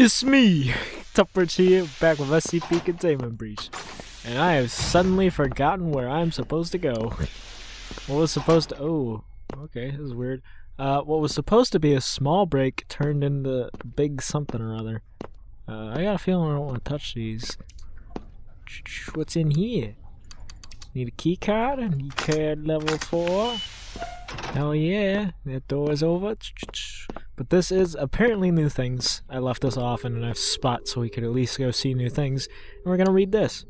It's me, Tupper's here, back with SCP Containment Breach. And I have suddenly forgotten where I'm supposed to go. What was supposed to... Oh, okay, this is weird. What was supposed to be a small break turned into big something or other. I got a feeling I don't want to touch these. What's in here? Need a key card? Key card level 4. Hell yeah, that door is over. But this is apparently new things. I left this off in a nice spot so we could at least go see new things. And we're gonna read this.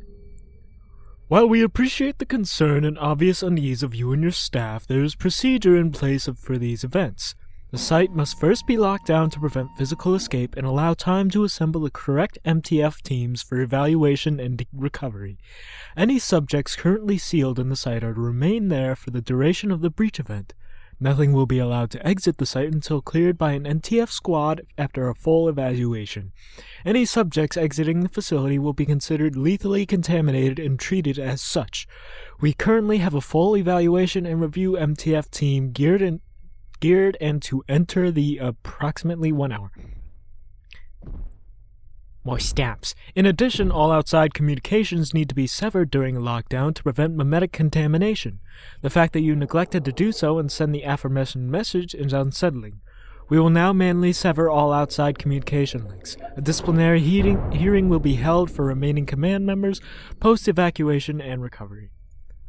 While we appreciate the concern and obvious unease of you and your staff, there is procedure in place for these events. The site must first be locked down to prevent physical escape and allow time to assemble the correct MTF teams for evaluation and recovery. Any subjects currently sealed in the site are to remain there for the duration of the breach event. Nothing will be allowed to exit the site until cleared by an NTF squad after a full evaluation. Any subjects exiting the facility will be considered lethally contaminated and treated as such. We currently have a full evaluation and review MTF team geared and to enter the approximately 1 hour. More stamps. In addition, all outside communications need to be severed during a lockdown to prevent memetic contamination. The fact that you neglected to do so and send the aforementioned message is unsettling. We will now manually sever all outside communication links. A disciplinary hearing will be held for remaining command members, post-evacuation and recovery.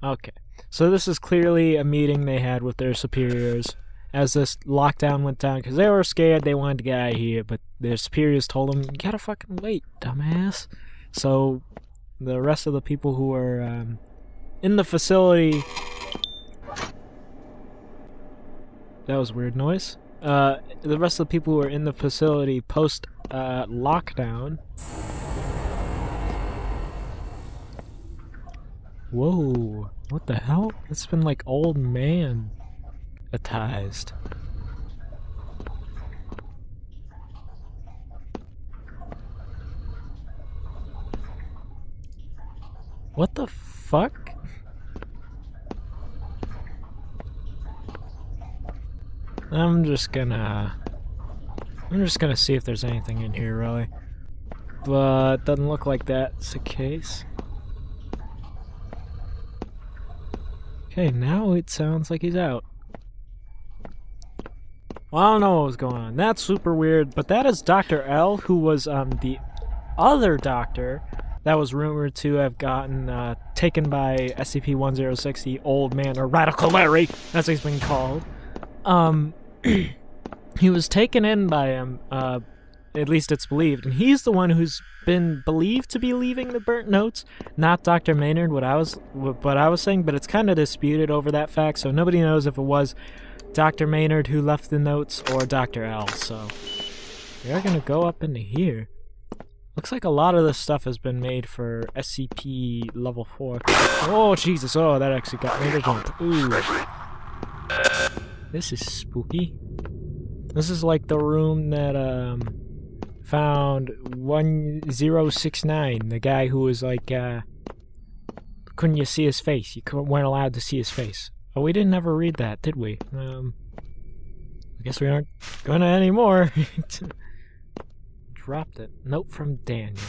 Okay, so this is clearly a meeting they had with their superiors as this lockdown went down, because they were scared, they wanted to get out of here, but their superiors told them, you gotta fucking wait, dumbass. So the rest of the people who were in the facility... That was a weird noise. The rest of the people who were in the facility post lockdown... Whoa, what the hell? It's been like old man attized. What the fuck? I'm just gonna see if there's anything in here, really. But doesn't look like that's the case. Okay, now it sounds like he's out. Well, I don't know what was going on. That's super weird, but that is Dr. L, who was the other doctor that was rumored to have gotten taken by SCP-106, the old man, or Radical Larry, as he's been called. He was taken in by him, at least it's believed, and he's the one who's been believed to be leaving the burnt notes, not Dr. Maynard, what I was saying, but it's kind of disputed over that fact, so nobody knows if it was Dr. Maynard who left the notes or Dr. L, so we are gonna go up into here. Looks like a lot of this stuff has been made for SCP level 4. Oh Jesus, oh that actually got me to jump. Ooh. This is spooky. This is like the room that found 1069, the guy who was like couldn't you see his face? You weren't allowed to see his face. Oh, we didn't ever read that, did we? I guess we aren't gonna anymore. Dropped it. Note from Daniel.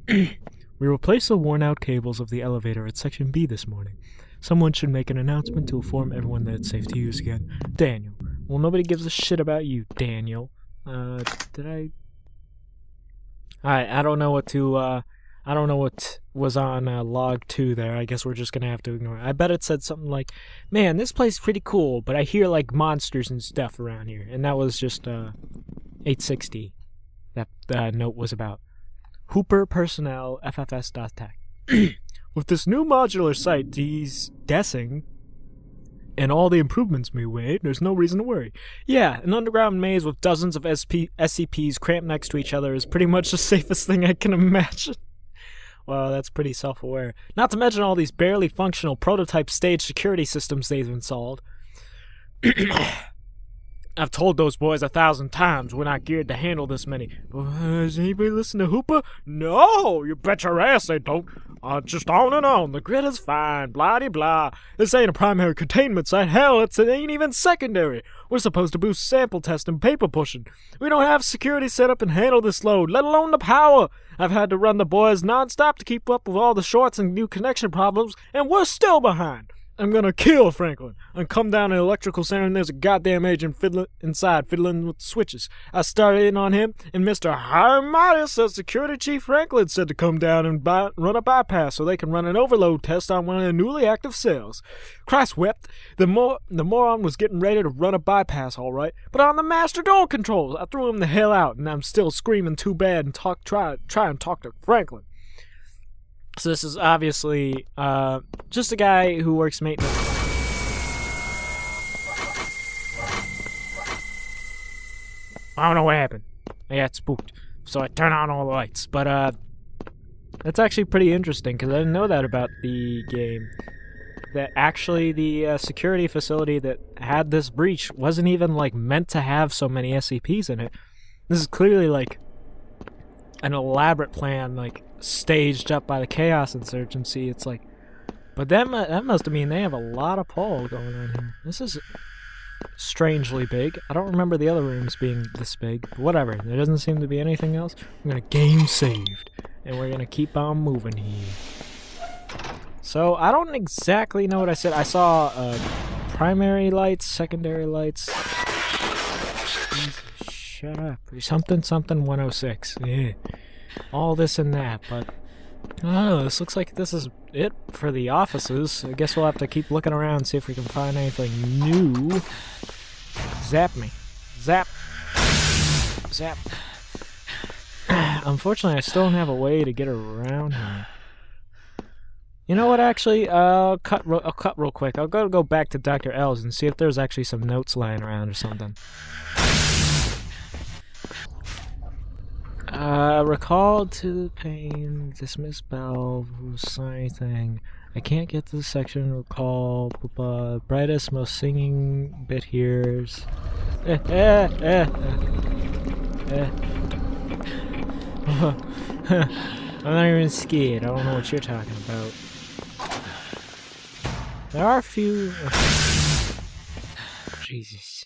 We replaced the worn-out cables of the elevator at Section B this morning. Someone should make an announcement to inform everyone that it's safe to use again. Daniel. Well, nobody gives a shit about you, Daniel. Did I... Alright, I don't know what to, I don't know what was on log 2 there. I guess we're just gonna have to ignore it. I bet it said something like, man, this place is pretty cool, but I hear like monsters and stuff around here. And that was just 860 that note was about. Hooper personnel FFS.tech. With this new modular site de-dessing and all the improvements we made, there's no reason to worry. Yeah, an underground maze with dozens of SCPs cramped next to each other is pretty much the safest thing I can imagine. Well, that's pretty self-aware. Not to mention all these barely functional prototype stage security systems they've installed. I've told those boys 1,000 times we're not geared to handle this many. Does anybody listen to Hooper? No! You bet your ass they don't. Just on and on. The grid is fine. Blah-de-blah. This ain't a primary containment site. Hell, it ain't even secondary. We're supposed to boost sample test and paper pushing. We don't have security set up and handle this load, let alone the power. I've had to run the boys non-stop to keep up with all the shorts and new connection problems, and we're still behind. I'm gonna kill Franklin and come down to the electrical center and there's a goddamn agent fiddling with the switches. I started in on him and Mr. Harmada says Security Chief Franklin said to come down and run a bypass so they can run an overload test on one of the newly active cells. Christ wept. The moron was getting ready to run a bypass all right, but on the master door controls, I threw him the hell out and I'm still screaming too bad and try and talk to Franklin. So this is obviously just a guy who works maintenance. I don't know what happened. I got spooked, so I turned on all the lights. But that's actually pretty interesting because I didn't know that about the game. That actually the security facility that had this breach wasn't even like meant to have so many SCPs in it. This is clearly like an elaborate plan, like staged up by the Chaos Insurgency. It's like, but that must mean they have a lot of pull going on here. This is strangely big. I don't remember the other rooms being this big, but whatever. There doesn't seem to be anything else. I'm gonna game saved, and we're gonna keep on moving here. So I don't exactly know what I said. I saw primary lights, secondary lights. Jesus, shut up. Something 106. Yeah. All this and that, but I don't know, this looks like this is it for the offices. I guess we'll have to keep looking around and see if we can find anything new. Zap me. Zap. Zap. Unfortunately, I still don't have a way to get around here. You know what, actually, I'll cut real quick. I'll go back to Dr. L's and see if there's actually some notes lying around or something. Recall to the pain, dismiss valve, sign thing. I can't get to the section, recall, brightest, most singing bit here's. I'm not even scared, I don't know what you're talking about. There are a few... Jesus.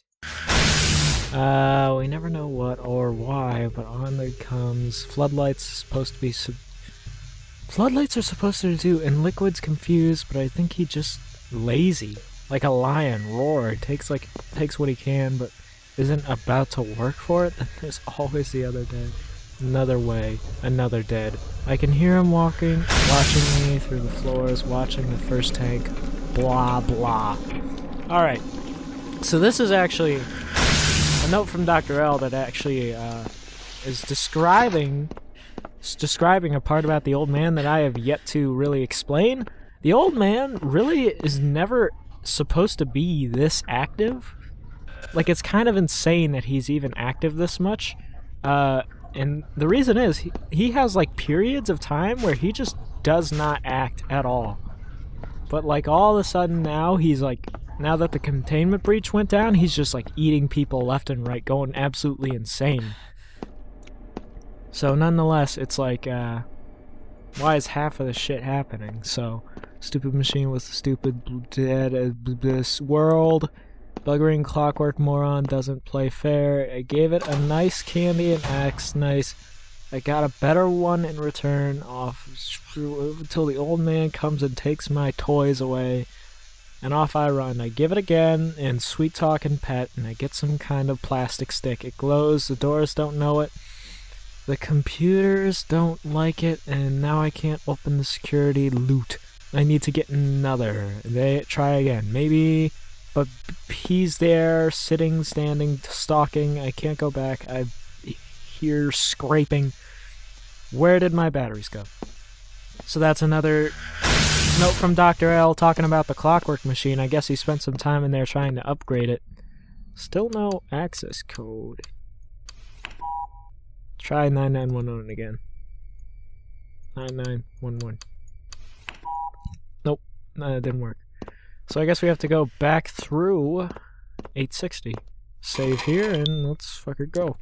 We never know what or why, but on there comes. Floodlights supposed to be Floodlights are supposed to do, and Liquid's confused, but I think he just lazy. Like a lion, roar, takes what he can, but isn't about to work for it. Then there's always the other dead. Another way, another dead. I can hear him watching me through the floors, watching the first tank. Blah blah. Alright. So this is actually a note from Dr. L that actually is describing a part about the old man that I have yet to really explain. The old man really is never supposed to be this active. Like, it's kind of insane that he's even active this much. And the reason is, he has like periods of time where he just does not act at all. But like all of a sudden now, he's like, now that the containment breach went down, he's just like eating people left and right, going absolutely insane. So nonetheless, it's like, why is half of the shit happening? So, stupid machine with the stupid dead this world. Buggering clockwork moron doesn't play fair. I gave it a nice candy and acts nice. I got a better one in return off until the old man comes and takes my toys away. And off I run. I give it again, and sweet talk and pet, and I get some kind of plastic stick. It glows, the doors don't know it. The computers don't like it, and now I can't open the security loot. I need to get another. They try again. Maybe, but he's there, sitting, standing, stalking. I can't go back. I hear scraping. Where did my batteries go? So that's another note from Dr. L talking about the clockwork machine. I guess he spent some time in there trying to upgrade it. Still no access code. Try 9911 again. 9911. Nope, no, it didn't work. So I guess we have to go back through 860. Save here and let's fucking go.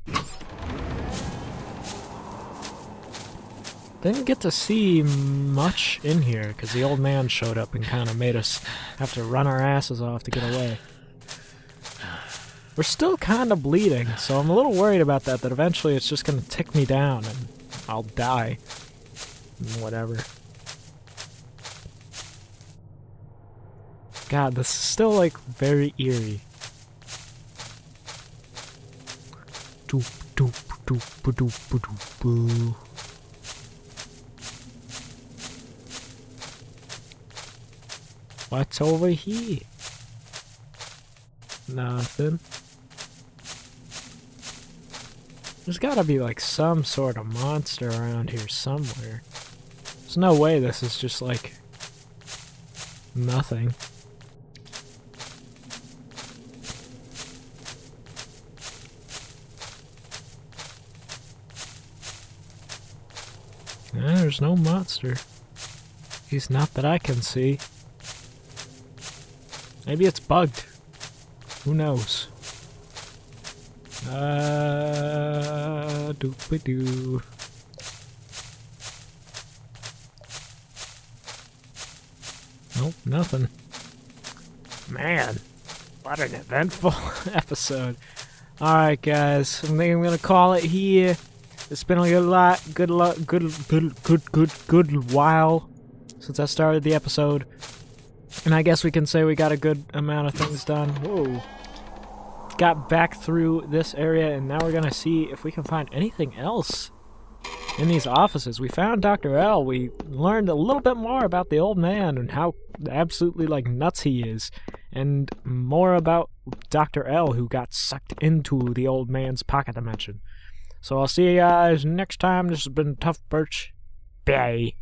Didn't get to see much in here because the old man showed up and kind of made us have to run our asses off to get away. We're still kind of bleeding, so I'm a little worried about that eventually it's just going to tick me down and I'll die. Whatever. God, this is still, like, very eerie. Doop, doop, doop, doop, doop, doop. What's over here? Nothing. There's gotta be like some sort of monster around here somewhere. There's no way this is just like nothing. There's no monster. At least not that I can see. Maybe it's bugged. Who knows? Doop-a-doo. Nope, nothing. Man, what an eventful episode. Alright guys, I think I'm gonna call it here. It's been a good while since I started the episode. And I guess we can say we got a good amount of things done. Whoa. Got back through this area, and now we're gonna see if we can find anything else in these offices. We found Dr. L. We learned a little bit more about the old man and how absolutely, like, nuts he is. And more about Dr. L, who got sucked into the old man's pocket dimension. So I'll see you guys next time. This has been Tough Birch. Bye.